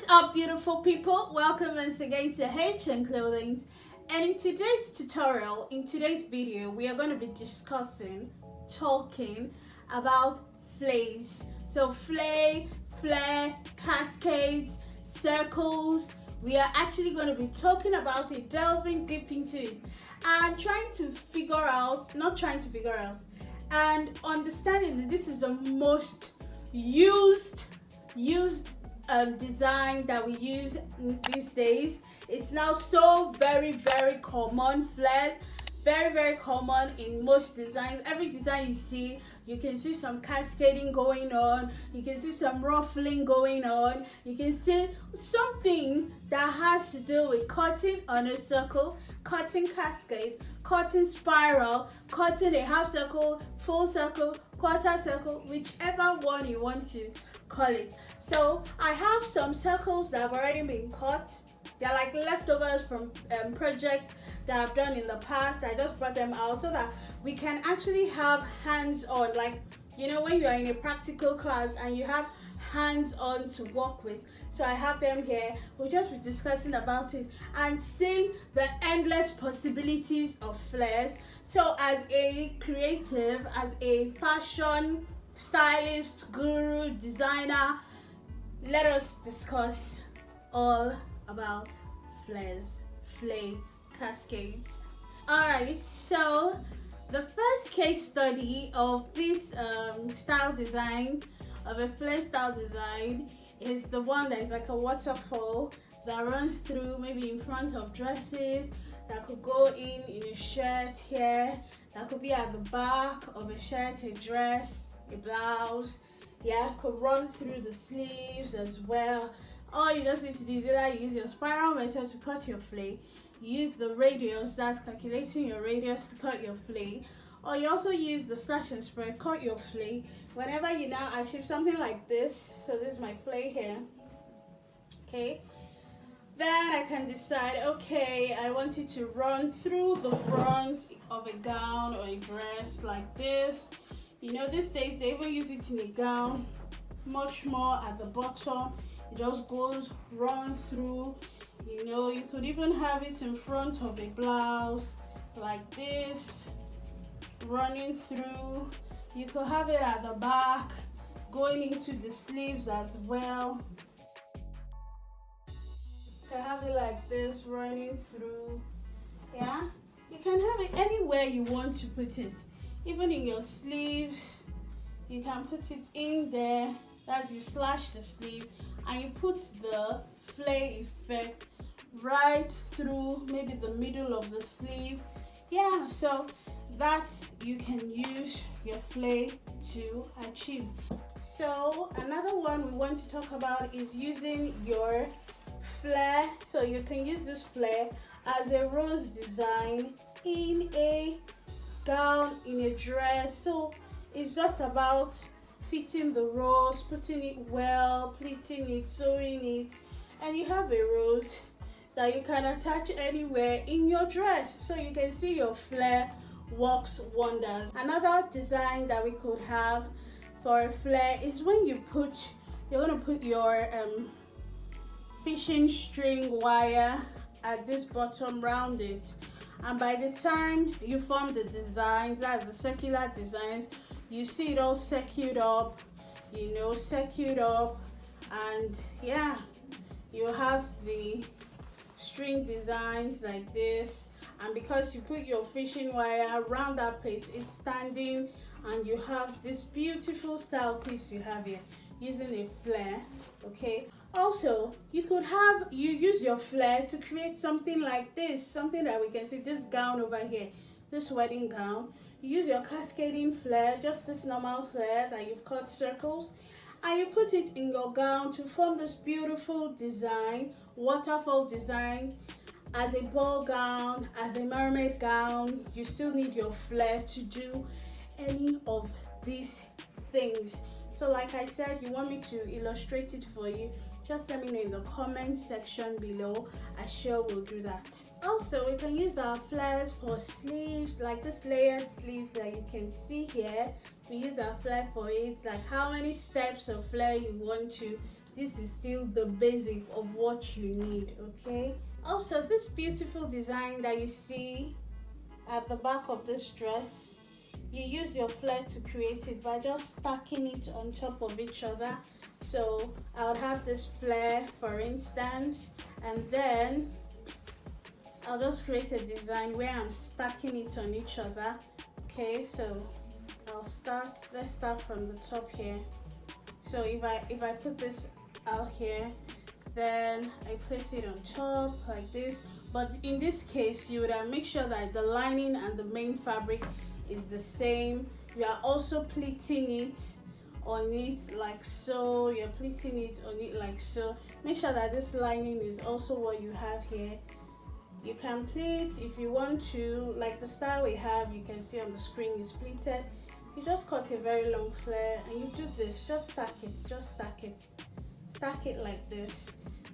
What's up, beautiful people? Welcome once again to hellohnclothing. And in today's tutorial, in today's video, we are going to be talking about flays. So flare, cascades, circles. We are actually going to be talking about it, delving deep into it, and and understanding that this is the most used design that we use these days. It's now so very common. Flares, very common in most designs. Every design you see, you can see some cascading going on, you can see some ruffling going on, you can see something that has to do with cutting on a circle, cutting cascades, cutting spiral, cutting a half circle, full circle, quarter circle, whichever one you want to call it. So I have some circles that have already been cut. They're like leftovers from projects that I've done in the past. I just brought them out so that we can actually have hands-on, like, you know, when you are in a practical class and you have hands-on to work with. So I have them here. We'll just be discussing about it and seeing the endless possibilities of flares. So as a creative, as a fashion stylist, guru, designer, let us discuss all about flares, flay, cascades. Alright, so the first case study of this style design, of a flare style design, is the one that is like a waterfall that runs through, maybe in front of dresses, that could go in a shirt here, that could be at the back of a shirt, a dress, a blouse. Yeah, could run through the sleeves as well. All you just need to do is either use your spiral method to cut your flay, use the radius, that's calculating your radius to cut your flay, or you also use the slash and spread, cut your flay. Whenever you now achieve something like this, so this is my flay here, okay, then I can decide, okay, I want it to run through the front of a gown or a dress like this. You know, these days they even use it in a gown, much more at the bottom. It just goes run through. You know, you could even have it in front of a blouse like this, running through. You could have it at the back, going into the sleeves as well. You can have it like this, running through. Yeah, you can have it anywhere you want to put it. Even in your sleeves, you can put it in there. That's, you slash the sleeve and you put the flay effect right through maybe the middle of the sleeve. Yeah, so that you can use your flay to achieve. So another one we want to talk about is using your flare. So you can use this flare as a rose design in a gown, in a dress. So it's just about fitting the rose, putting it well, pleating it, sewing it, and you have a rose that you can attach anywhere in your dress. So you can see your flare works wonders. Another design that we could have for a flare is when you're going to put your fishing string wire at this bottom, round it, and by the time you form the designs, that's the circular designs, you see it all secured up, and yeah, you have the string designs like this, and because you put your fishing wire around that place, it's standing, and you have this beautiful style piece you have here using a flare. Okay, also you use your flare to create something like this, something that we can see, this gown over here, this wedding gown. You use your cascading flare, just this normal flare that you've cut circles, and you put it in your gown to form this beautiful design, waterfall design. As a ball gown, as a mermaid gown, you still need your flare to do any of these things. So like I said, you want me to illustrate it for you, just let me know in the comment section below. I sure will do that. Also, we can use our flares for sleeves, like this layered sleeve that you can see here. We use our flare for it, like how many steps of flare you want to this is still the basic of what you need. Okay, also this beautiful design that you see at the back of this dress, you use your flare to create it by just stacking it on top of each other. So I would have this flare, for instance, and then I'll just create a design where I'm stacking it on each other. Okay, so let's start from the top here. So if I put this out here, then I place it on top like this. But in this case, you would make sure that the lining and the main fabric is the same. You are also pleating it on it like so. You're pleating it on it like so. Make sure that this lining is also what you have here. You can pleat if you want to, like the style we have, you can see on the screen is pleated. You just cut a very long flare and you do this, just stack it like this.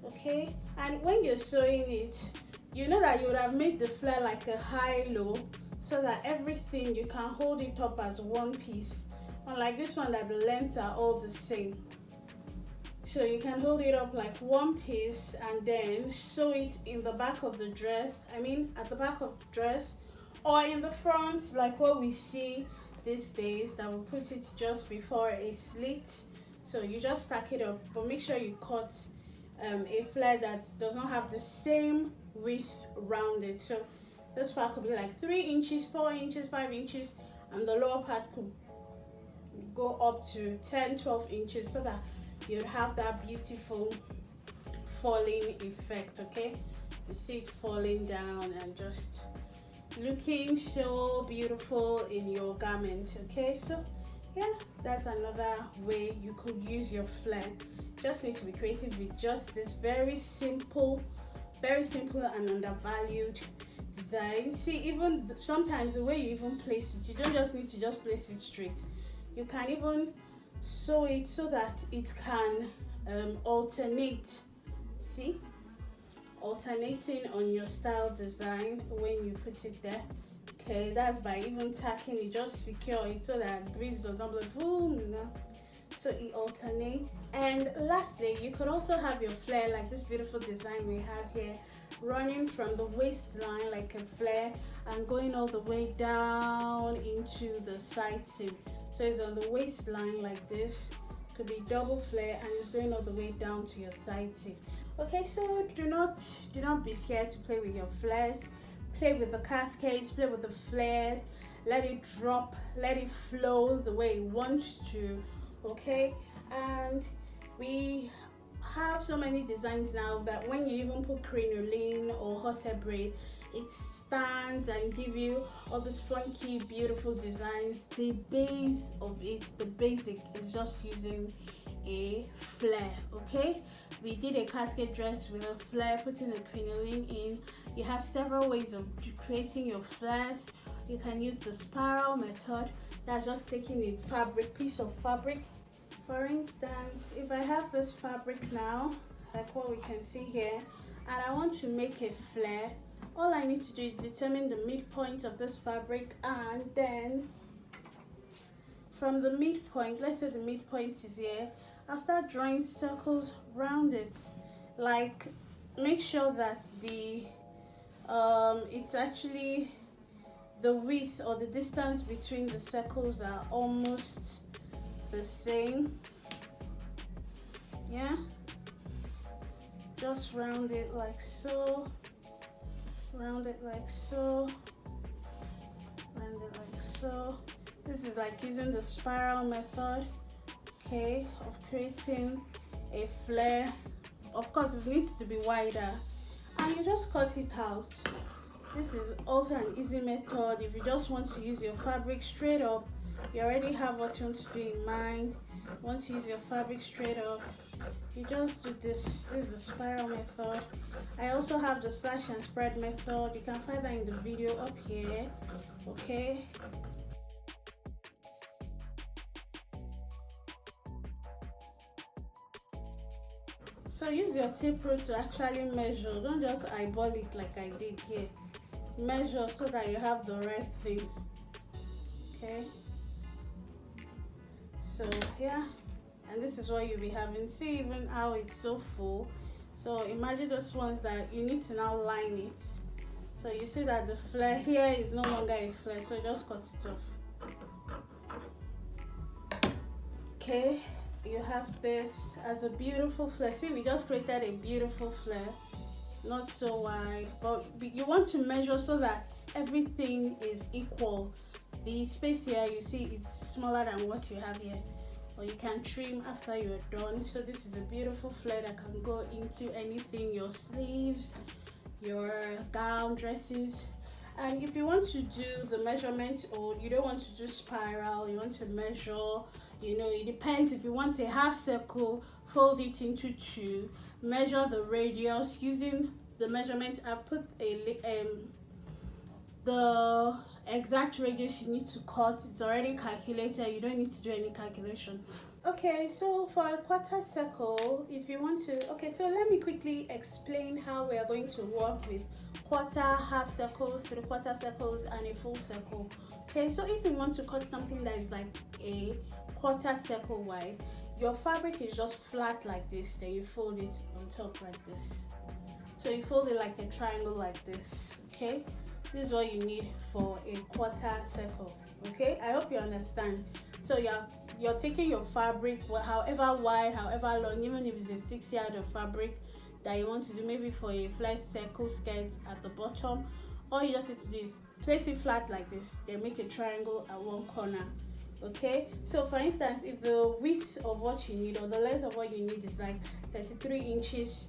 Okay, and when you're sewing it, you know that you would have made the flare like a high-low, so that everything you can hold it up as one piece, unlike this one that the length are all the same. So you can hold it up like one piece and then sew it in the back of the dress, I mean at the back of the dress, or in the front like what we see these days, that will put it just before a slit. So you just stack it up, but make sure you cut a flare that does not have the same width rounded. So this part could be like 3 inches, 4 inches, 5 inches, and the lower part could go up to 10, 12 inches, so that you'd have that beautiful falling effect. Okay, you see it falling down and just looking so beautiful in your garment. Okay, so yeah, that's another way you could use your flare. Just need to be creative with just this very simple and undervalued design. See, even sometimes the way you even place it, you don't just need to just place it straight. You can even sew it so that it can alternate. See, alternating on your style design when you put it there. Okay, that's by even tacking it, just secure it so that breeze does not blow, boom, you know, so it alternates. And lastly, you could also have your flare like this beautiful design we have here, running from the waistline like a flare and going all the way down into the side seam. So it's on the waistline like this, could be double flare, and it's going all the way down to your side seam. Okay, so do not be scared to play with your flares. Play with the cascades, play with the flare, let it drop, let it flow the way you want to. Okay, and we have so many designs now that when you even put crinoline or horsehair braid, it stands and give you all these funky beautiful designs. The base of it, the basic, is just using a flare. Okay, we did a cascade dress with a flare, putting the crinoline in. You have several ways of creating your flares. You can use the spiral method, that's just taking a piece of fabric. For instance, if I have this fabric now, like what we can see here, and I want to make a flare, all I need to do is determine the midpoint of this fabric, and then from the midpoint, let's say the midpoint is here, I'll start drawing circles around it. Like, make sure that the it's actually the width or the distance between the circles are almost the same. Yeah, just round it like so, round it like so, round it like so. This is like using the spiral method, okay, of creating a flare. Of course, it needs to be wider, and you just cut it out. This is also an easy method if you just want to use your fabric straight up. You already have what you want to do in mind. Once you use your fabric straight up, you just do this. This is the spiral method. I also have the slash and spread method. You can find that in the video up here. Okay, so use your tape rule to actually measure. Don't just eyeball it like I did here. Measure so that you have the right thing. Okay, so yeah, and this is what you'll be having. See even how it's so full. So imagine those ones that you need to now line it. So you see that the flare here is no longer a flare, so just cut it off. Okay, you have this as a beautiful flare. See, we just created a beautiful flare, not so wide, but you want to measure so that everything is equal. The space here, you see, it's smaller than what you have here, or you can trim after you're done. So this is a beautiful flare that can go into anything, your sleeves, your gown, dresses. And if you want to do the measurement, or you don't want to do spiral, you want to measure, you know, it depends. If you want a half circle, fold it into two, measure the radius using the measurement. I've put the exact radius you need to cut. It's already calculated, you don't need to do any calculation. Okay, so for a quarter circle, if you want to, okay, so let me quickly explain how we are going to work with quarter, half circles, 3/4 circles, and a full circle. Okay, so if you want to cut something that is like a quarter circle wide, your fabric is just flat like this, then you fold it on top like this. So you fold it like a triangle like this. Okay, this is what you need for a quarter circle. Okay, I hope you understand. So you're taking your fabric, however wide, however long, even if it's a 6 yard of fabric that you want to do, maybe for a flat circle skirt at the bottom, all you just need to do is place it flat like this, then make a triangle at one corner. Okay, so for instance, if the width of what you need, or the length of what you need, is like 33 inches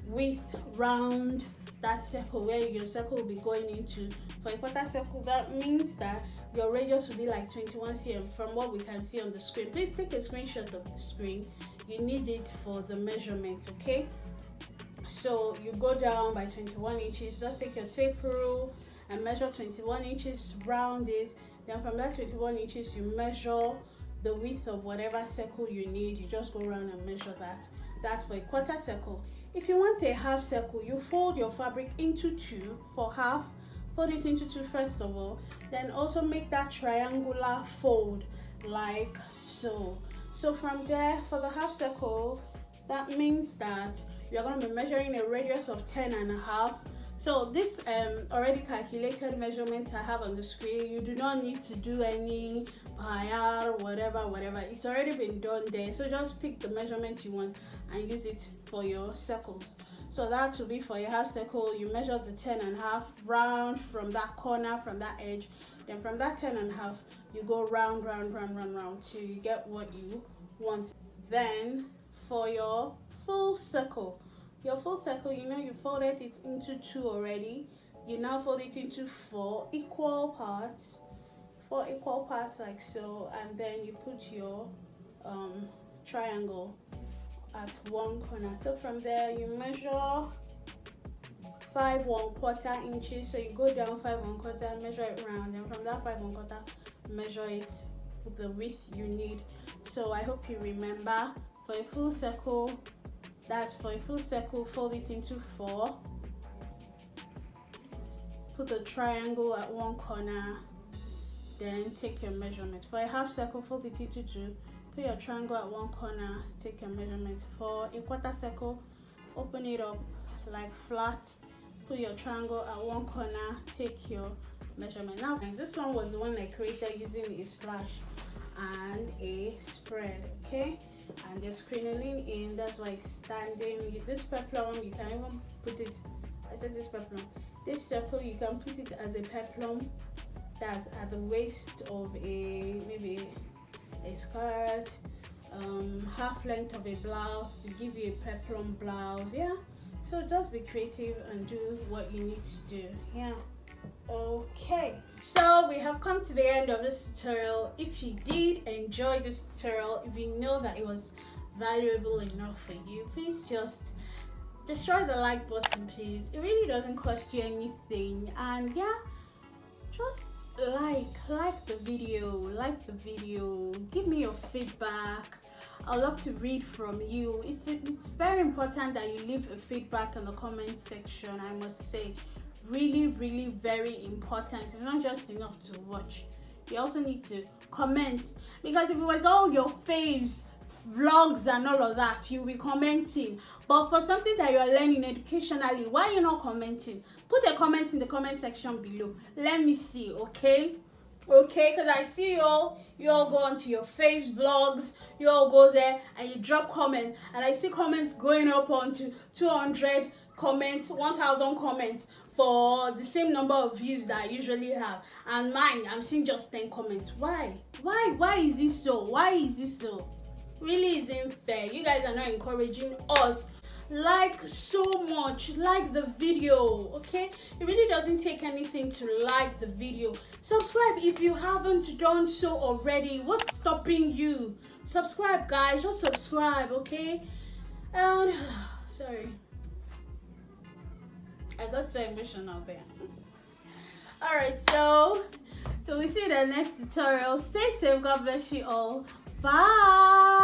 width round that circle where your circle will be going into, for a quarter circle, that means that your radius will be like 21 cm from what we can see on the screen. Please take a screenshot of the screen, you need it for the measurements. Okay, so you go down by 21 inches, just take your tape rule and measure 21 inches, round it. Then from that 21 inches, you measure the width of whatever circle you need. You just go around and measure that. That's for a quarter circle. If you want a half circle, you fold your fabric into two. For half, fold it into two first of all, then also make that triangular fold like so. So from there, for the half circle, that means that you're going to be measuring a radius of 10.5. So this already calculated measurement I have on the screen, you do not need to do any or whatever, it's already been done there. So just pick the measurement you want and use it for your circles. So that will be for your half circle, you measure the 10.5 round from that corner, from that edge. Then from that 10.5, you go round till you get what you want. Then for your full circle, you know, you folded it into two already. You now fold it into four equal parts like so, and then you put your triangle at one corner. So from there, you measure 5 1/4 inches. So you go down 5 1/4, measure it round, and from that 5 1/4, measure it with the width you need. So I hope you remember. For a full circle, fold it into 4, put a triangle at one corner, then take your measurement. For a half circle, fold it into 2, put your triangle at one corner, take your measurement. For a quarter circle, open it up like flat, put your triangle at one corner, take your measurement. Now this one was the one I created using a slash and a spread. Okay, and there's crinoline in, that's why it's standing. This peplum, you can even put it, I said this peplum, this circle, you can put it as a peplum that's at the waist of maybe a skirt, half length of a blouse to give you a peplum blouse. Yeah, so just be creative and do what you need to do. Yeah. Okay, so we have come to the end of this tutorial. If you did enjoy this tutorial, if you know that it was valuable enough for you, please just destroy the like button, please. It really doesn't cost you anything, and yeah, just like the video, give me your feedback. I'd love to read from you. It's very important that you leave a feedback in the comment section. I must say, really very important. It's not just enough to watch, you also need to comment, because if it was all your faves vlogs and all of that, you'll be commenting. But for something that you're learning educationally, why are you not commenting? Put a comment in the comment section below. Let me see, okay? Okay, because I see you all go onto your faves vlogs, you all go there and you drop comments, and I see comments going up onto 200 comments, 1000 comments for the same number of views that I usually have, and mine, I'm seeing just 10 comments. Why is this so? Why is this so? Really isn't fair. You guys are not encouraging us like so much. Like the video, okay? It really doesn't take anything to like the video. Subscribe if you haven't done so already. What's stopping you? Subscribe, guys. Just subscribe, okay? And sorry, I got so emotional there. All right, so we see you in the next tutorial. Stay safe. God bless you all. Bye.